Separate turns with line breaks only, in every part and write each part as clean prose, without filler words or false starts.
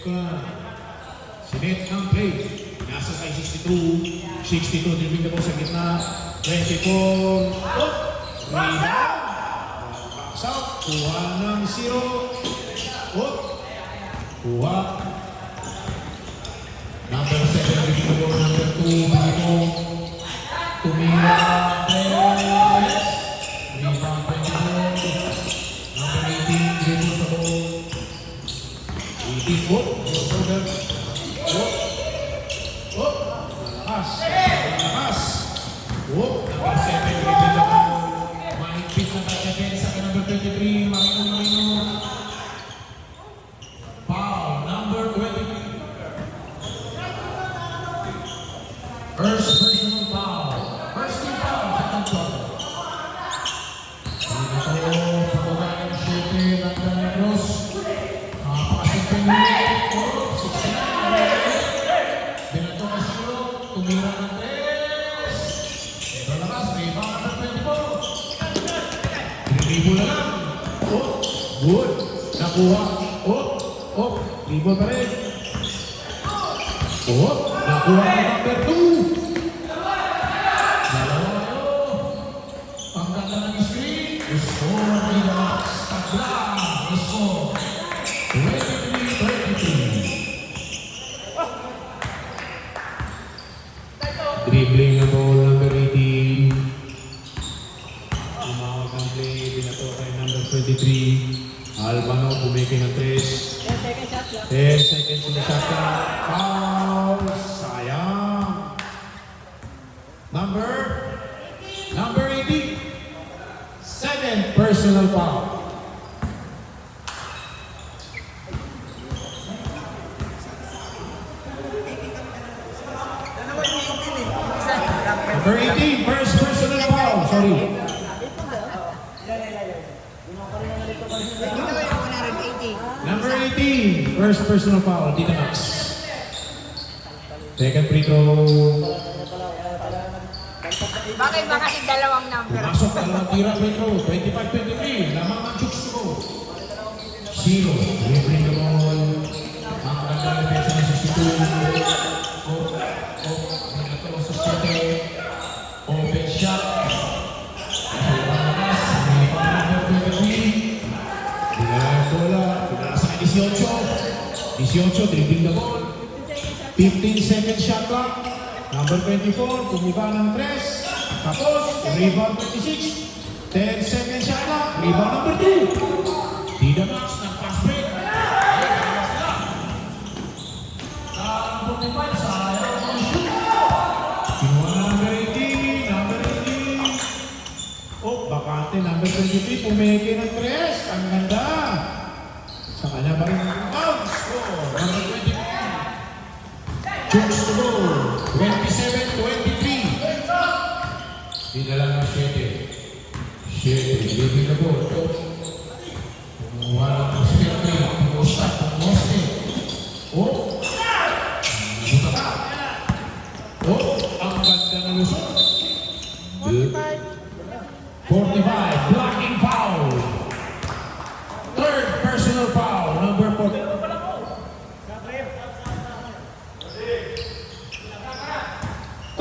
Sinet ng play. Nasa kay 62. 62, dribbling na po sa gitna. 24. Rebound. Box out. Kuha ng 0. Kuha. Number 7, dribbling na po. Number 2, Bito. Tumira. Rebound 24. Number 18, dribble sa po. 18 po. Lakas. Number 7, dribbling na po. Mahigpit na pagkadensa ka number 23, Marino. Foul, number 23. First personal foul. First team foul, second quarter. Dito, patuloy ang shooter ng Canegros. Pakasig pa yung 69. Binato ka siguro, tumira ng 3. Ito lakas, rebound number 24. Dribble na lang. Good. Nakuha. Dribble pa rin. Nakuha ng number 2. Dalawa kayo. Ang ganda ng screen. Score ni Max Tagla. Score. 23-23. Dribbling na ball number 18. Umawag ang play. Binato kay number 23. Albano bumiki ng 3. 10 seconds in the shot clock. Foul. Sayang. Number 18. Second personal foul. Number 18, first personal foul. Sorry. Number 18, first personal foul. Dito Max. Second free throw.
Bakit ba kasi dalawang number?
Pumasok, dalawang tira free throw. 25-23. Lamang ng Jukes to go. 0. Dribbling the ball. Ang ganda ng defensa ng 62. Binato sa center. Open shot. Lumabas. Number 23. Bola. Pinasa kay 18. 18, dribbling the ball. 15 second shot clock. Number 24, tumiba ng 3. Tapos, rebound 26. 10 second shot clock. Rebound number 2. Tida Max ng fast break. Ang 45, sayang ang shoot. Kinuha na number 18. Number 18. Bakante. Number 23, pumeke ng 3. Ang ganda. Sa kanya pa rin ang score. Number 23. Jukes to go. 27-23. Dinala ng 7. 7. Living na po. Kumuha ng poste. Pumusta. Buta ka. Ang ganda ng lusot. 45. Blocking foul. Third personal foul. Number 4.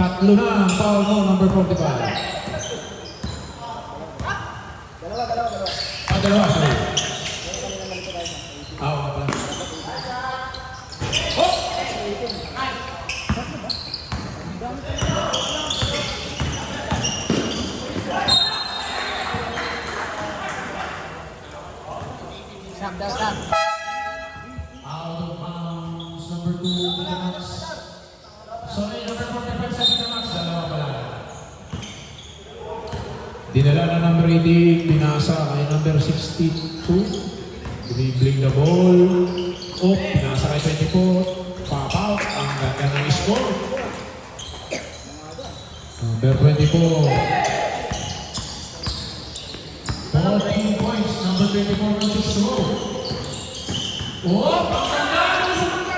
Tatlo na ang foul mo, number 45. Dalawa, sorry. Wala pala.
Stop.
Out of bounds, number 2, Max. Sorry, number 45 sa Max. Dalawa pala. Dinala na number 18, pinasa kay number 62. Dribbling the ball. Pinasa kay 24. Pop out. Ang ganda ng score. Number 24. 14 points. Number 24 ng 6 to go. Ang ganda ng score.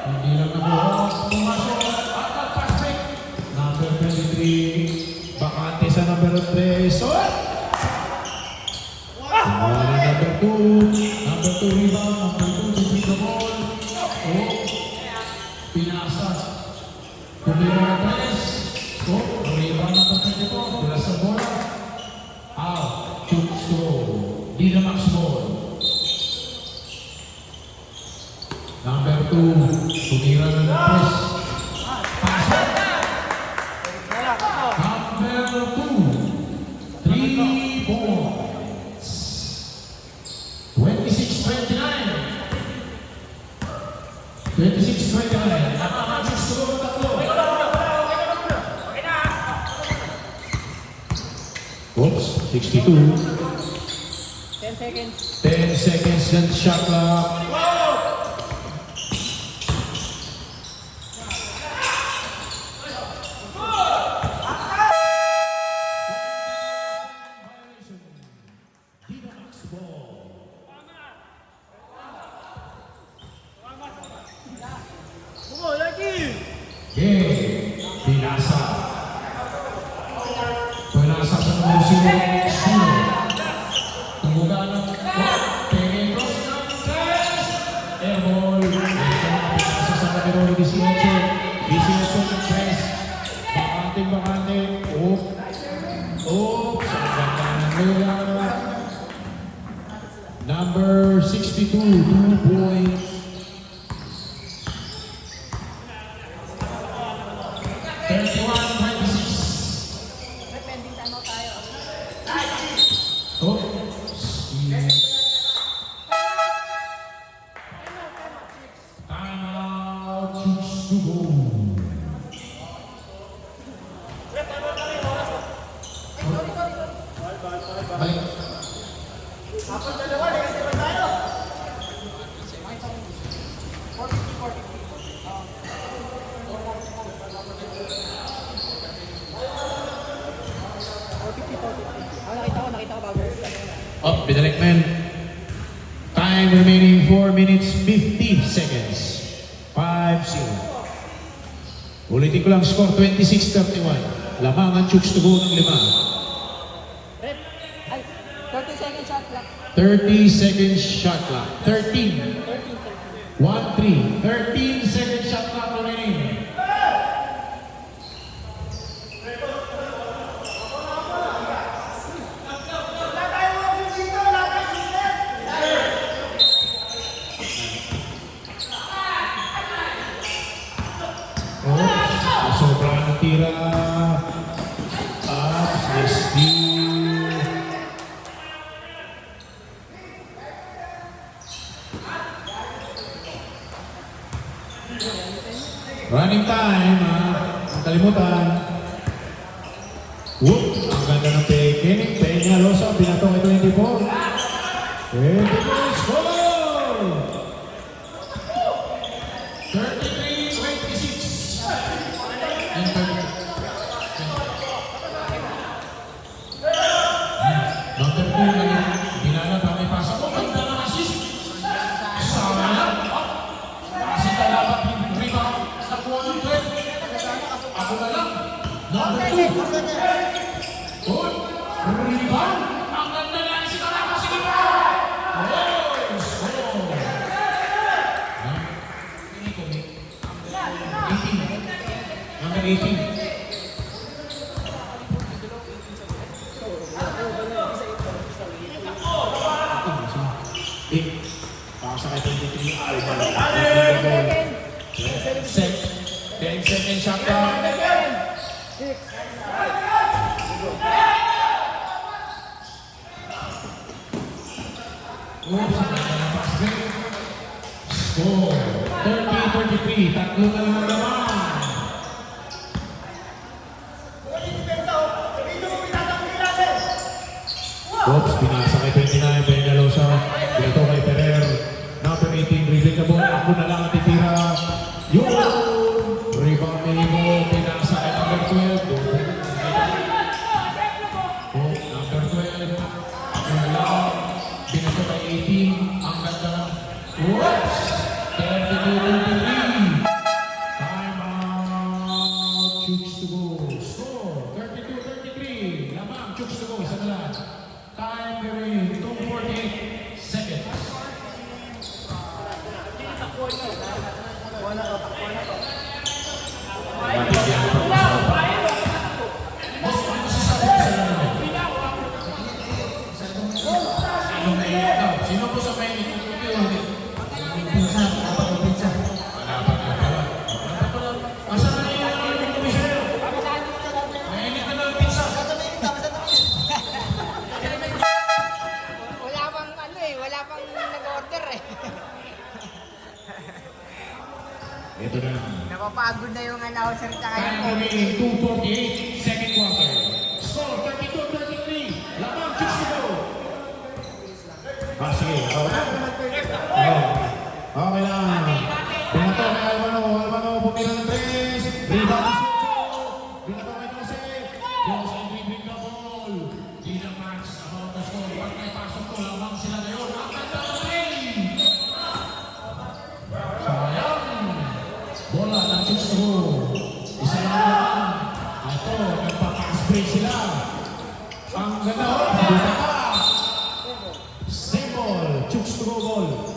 Hindi lang nabuhok. Pumasok. At nag-pass break. Number 23. Bakante sa number 3. Number 2 rebound. Number 2 to beat the ball. Oh, pinasa. Tumira ng tres. Oh, rebound ng pagkakita po. Mula sa bola. Out. Chooks to Dynamax ball. Number 2. Tumira ng tres. Pasa. Number 2. 3 points. 26-29. 26-29. Nakakachos to ng tatlo. Oops, 62.
10 seconds.
10 seconds and shot clock. Dynamax ball. Okay, pinasa. Pinasa sa number 0. Tumuga ng Peregros ng tres. Airball. Pinasa sa number 18. 18 ng tres. Bakante. Oops. Ang ganda ng Lola. Number 62. 2 points. 31-26.
May pending ano tayo.
Oh. Time out. Choose to go. Balik.
Nakita ko bago.
Up, binalik men. Time remaining 4 minutes 50 seconds. 5-0. Ulitin ko lang score 26-31. Lamang ang Chooks to go ng 5.
Red. Ay, 30 seconds shot clock.
30 seconds shot clock. 13.
13.
1-3. 13 seconds shot clock remaining. Oh, sobrang tira. Steal. Running time, ang kalimutan. Whoop, ang ganda ng taking. Peñalosa, binato kay 24. 24, score! 33-26. And 30. Number 2, binala pa may pasa ko. Ganda ng assist. Sama na. Kasi talabat yung rebound. Nakuha ng 12. Ako na lang. Number 2. Good. Rebound. Ang ganda na si Talapa. Sige pa. Oh, score. Number 18. Pasa kay 23. 10 seconds shot clock. Oops, pass break. Score 30-33. Tatlo na lang ang laman. Oops, pinasa kay 29. Peñalosa. Pinato kay Ferrer. Number 18, rebound na ball. Ako na lang ang titira. Yun! Rebound Memo. Pinasa kay number 12. Oh, number 12. Ako na lang. Pinato kay 18. Ang ganda. Oops! 32-23. Time out. Chooks to go. Score 32-33. Lamang Chooks to go. Isa na lang. Time remaining 2:48 seconds. Mabigyan pa rin sa usapan. Boss, ano masasabi ko sa inyo? Sino may ikaw? Sino po sa may ikaw?
Pinsan, dapat yung pinsan.
Dapat na pala. Dapat pala. Asa na yung komisyon? Mainit na lang pizza.
Wala pang ano eh, wala pang nag-order eh.
Ito na.
Napapagod na yung announcer tsaka yung
Time remaining 2:48, second quarter. Score 32-33. Lamang Chichibo. Sige. Okay lang. Binato kay Alvaro. Alvaro pumira ng 3. Rebound 18. Binato kay Jose. Jose dribbling the ball. Dina Max about the score. Pag may pasok ko, lamang sila ngayon. Ang ganda ng play. Sayang. Bola ng Chichibo. Isa lang naman. Ito, nagpa-pass break sila. Ang ganda. Buta ka. Stable. Chooks to go ball.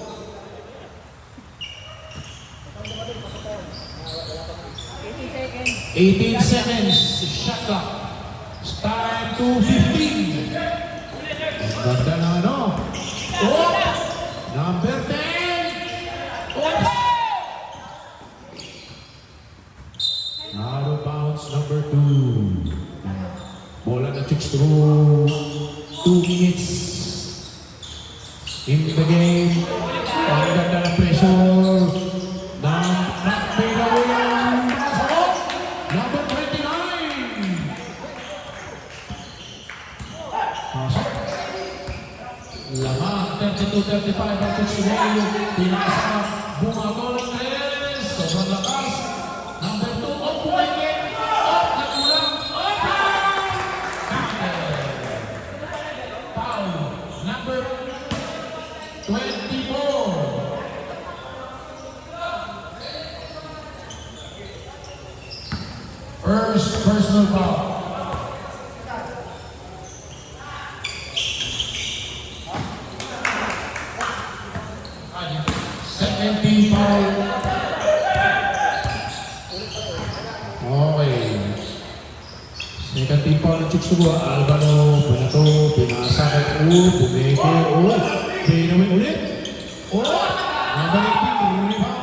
18 seconds. Shot clock. Time to 15. Ganda na ano. Oh! Number 10. Oh! Out of bounds, number 2. Bola na chicks through 2 minutes in the game. Ang ganda ng pressure. Not fade away. Number 29. Pasok. Lamang 32-35 ang chicks through. Pinasa. Bumagol ng 3. Sobrang lakas. Number 2, off point. Off, nagulang. Open! Foul. Number 24. First personal foul. Second team foul. Okay. Second team foul ng Chicks Tubo. Alvaro, Banato, pinasa kay bumeke, pinawin ulit. Number 18, rebound.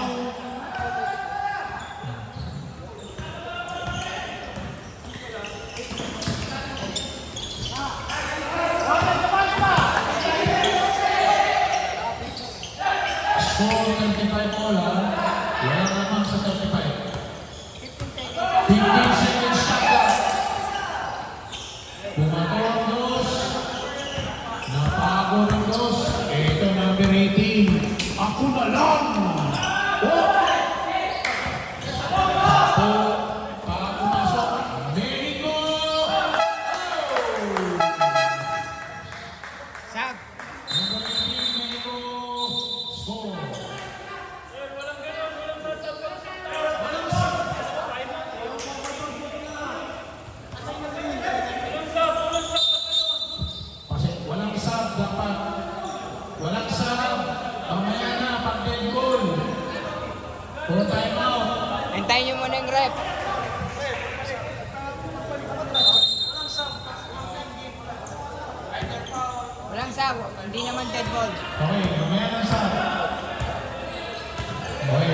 Score 35 bola. Wala naman sa 35. 15 seconds shot clock. Bumato ang dos. Napago ng dos. Ito number 18. Ako na lang. Ako. Para pumasok. Mexico.
Sab.
Number 18, Mexico. Score. Kasi walang sub dapat. Walang sub. Mamaya na pag dead goal. Puro time out.
Hintayin nyo muna yung rep. Walang sab, hindi naman dead ball.
Okay, mamaya na sub. Okay.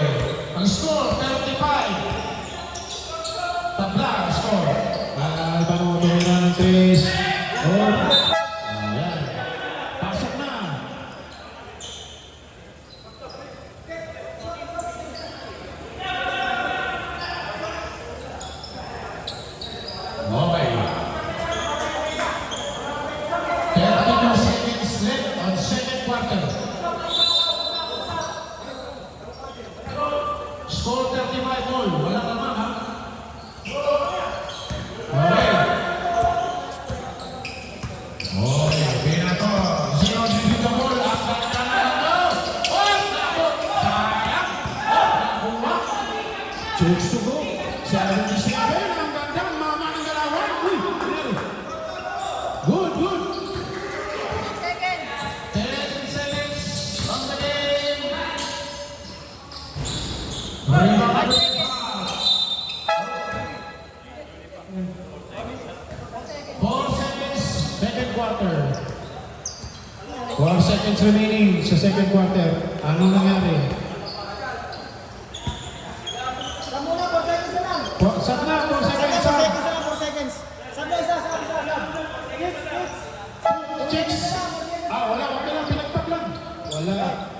Ang score, 35. Tabla ang score. Alvaro, tumira ng 3. Ayan. Pasok na. Okay. 32 seconds left on second quarter. Score 35 all. Wala naman ha. Okay. Okay. Pinato. Zero dribbling the ball. Ang ganda na lang. Nabot. Sayang. Nakuha. Chooks to go. 77. Ang ganda. Mama ng galawan. Uy. Good, good. 10 seconds on the game. Rebound. 4 seconds, second quarter. 4 seconds remaining sa second quarter. Ano nangyari?
Muna, 4 seconds na lang.
Saan na? 4 seconds.
4 seconds na lang, 4 seconds. Sabi, isa.
Chicks. Wala. Wag ka lang. Pinagpak lang. Wala.